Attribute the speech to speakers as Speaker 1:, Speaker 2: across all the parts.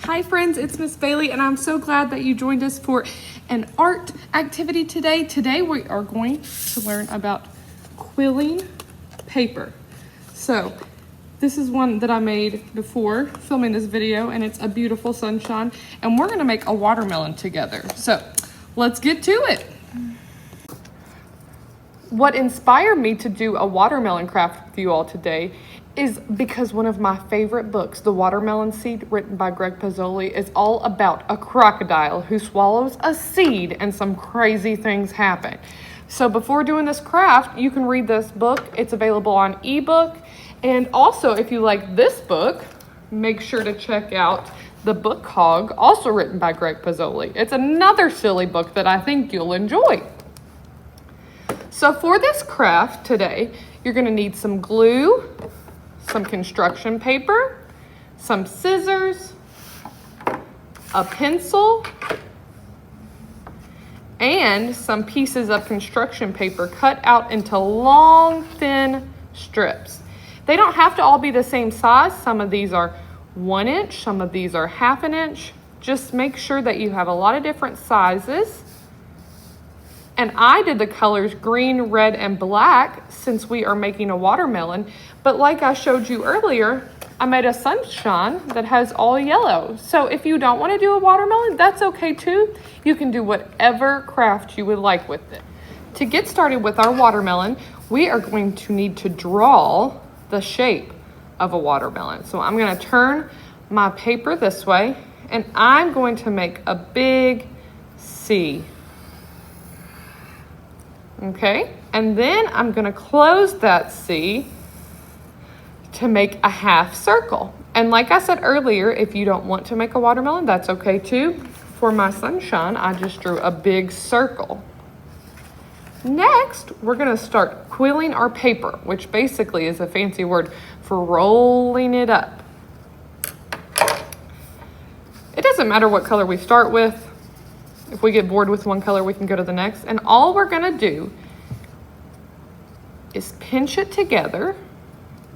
Speaker 1: Hi friends, it's Miss Bailey and I'm so glad that you joined us for an art activity today. Today we are going to learn about quilling paper. So this is one that I made before filming this video and it's a beautiful sunshine and we're gonna make a watermelon together. So let's get to it. What inspired me to do a watermelon craft with you all today is because one of my favorite books, The Watermelon Seed, written by Greg Pizzoli, is all about a crocodile who swallows a seed and some crazy things happen. So before doing this craft, you can read this book. It's available on ebook. And also, if you like this book, make sure to check out The Book Hog, also written by Greg Pizzoli. It's another silly book that I think you'll enjoy. So for this craft today, you're going to need some glue, some construction paper, some scissors, a pencil, and some pieces of construction paper cut out into long, thin strips. They don't have to all be the same size. Some of these are 1 inch, some of these are 1/2 inch. Just make sure that you have a lot of different sizes. And I did the colors green, red, and black since we are making a watermelon. But like I showed you earlier, I made a sunshine that has all yellow. So if you don't want to do a watermelon, that's okay too. You can do whatever craft you would like with it. To get started with our watermelon, we are going to need to draw the shape of a watermelon. So I'm going to turn my paper this way, and I'm going to make a big C. Okay, and then I'm gonna close that C to make a 1/2 circle. And like I said earlier, if you don't want to make a watermelon, that's okay too. For my sunshine, I just drew a big circle. Next, we're gonna start quilling our paper, which basically is a fancy word for rolling it up. It doesn't matter what color we start with. If we get bored with one color, we can go to the next. And all we're gonna do is pinch it together,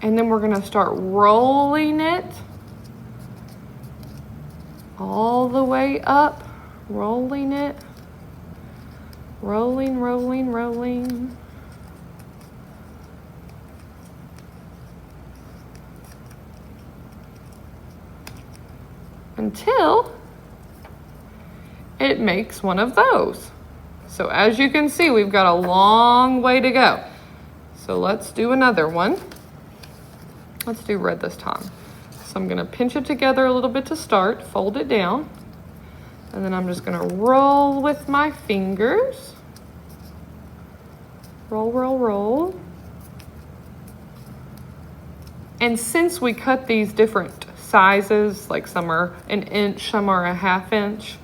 Speaker 1: and then we're gonna start rolling it all the way up, rolling it, rolling, rolling, rolling. Until it makes one of those. So as you can see, we've got a long way to go. So let's do another one. Let's do red this time. So I'm gonna pinch it together a little bit to start, fold it down, and then I'm just gonna roll with my fingers. Roll, roll, roll. And since we cut these different sizes, like some are 1 inch, some are a 1/2 inch,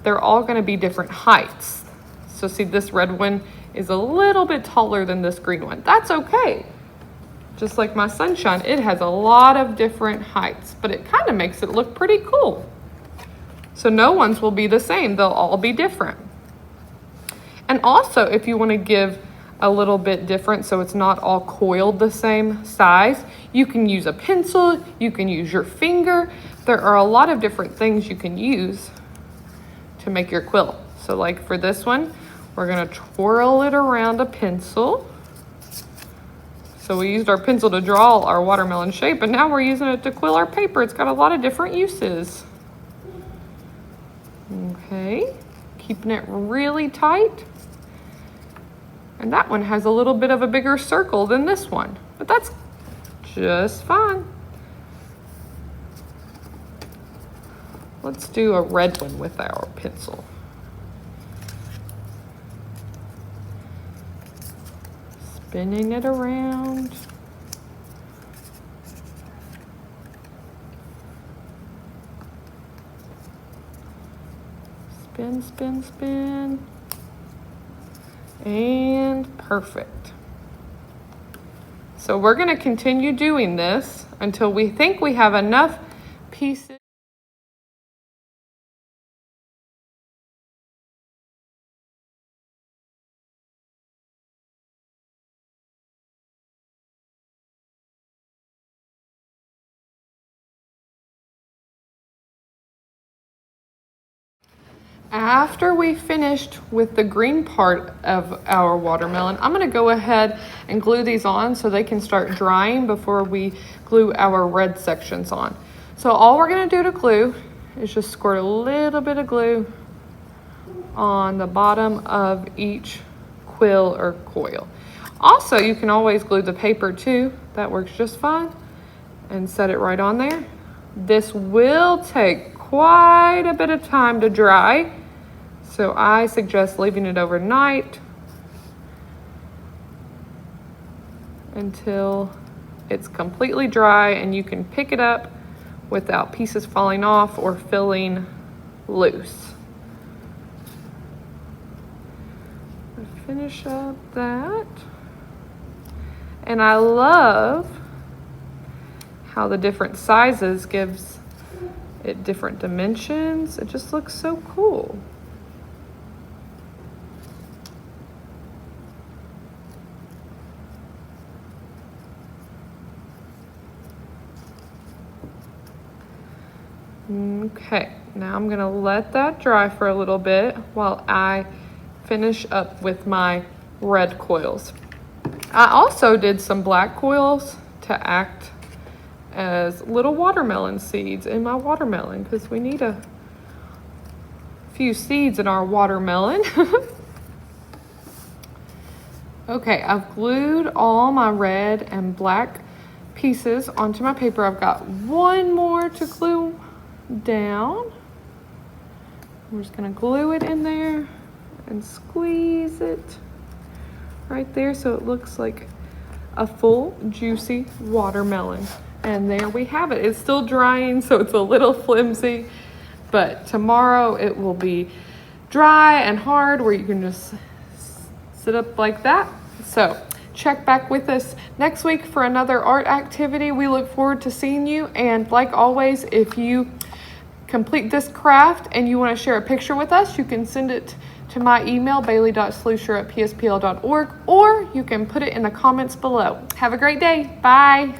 Speaker 1: they're all gonna be different heights. So see, this red one is a little bit taller than this green one. That's okay. Just like my sunshine, it has a lot of different heights, but it kind of makes it look pretty cool. So no ones will be the same, they'll all be different. And also, if you wanna give a little bit different so it's not all coiled the same size, you can use a pencil, you can use your finger. There are a lot of different things you can use to make your quilt. So like for this one, we're gonna twirl it around a pencil. So we used our pencil to draw our watermelon shape, and now we're using it to quill our paper. It's got a lot of different uses. Okay, keeping it really tight. And that one has a little bit of a bigger circle than this one, but that's just fine. Let's do a red one with our pencil. Spinning it around. Spin, spin, spin. And perfect. So we're going to continue doing this until we think we have enough pieces. After we finished with the green part of our watermelon, I'm gonna go ahead and glue these on so they can start drying before we glue our red sections on. So all we're gonna do to glue is just squirt a little bit of glue on the bottom of each quill or coil. Also, you can always glue the paper too. That works just fine. And set it right on there. This will take quite a bit of time to dry, so I suggest leaving it overnight until it's completely dry and you can pick it up without pieces falling off or feeling loose. Finish up that. And I love how the different sizes gives it different dimensions. It just looks so cool. Okay, now I'm gonna let that dry for a little bit while I finish up with my red coils. I also did some black coils to act as little watermelon seeds in my watermelon because we need a few seeds in our watermelon. Okay, I've glued all my red and black pieces onto my paper. I've got one more to glue down. We're just gonna glue it in there and squeeze it right there so it looks like a full juicy watermelon. And there we have it. It's still drying, so it's a little flimsy, but tomorrow it will be dry and hard where you can just sit up like that. So check back with us next week for another art activity. We look forward to seeing you. And like always, if you complete this craft and you want to share a picture with us, you can send it to my email, bailey.slusher@pspl.org, or you can put it in the comments below. Have a great day. Bye.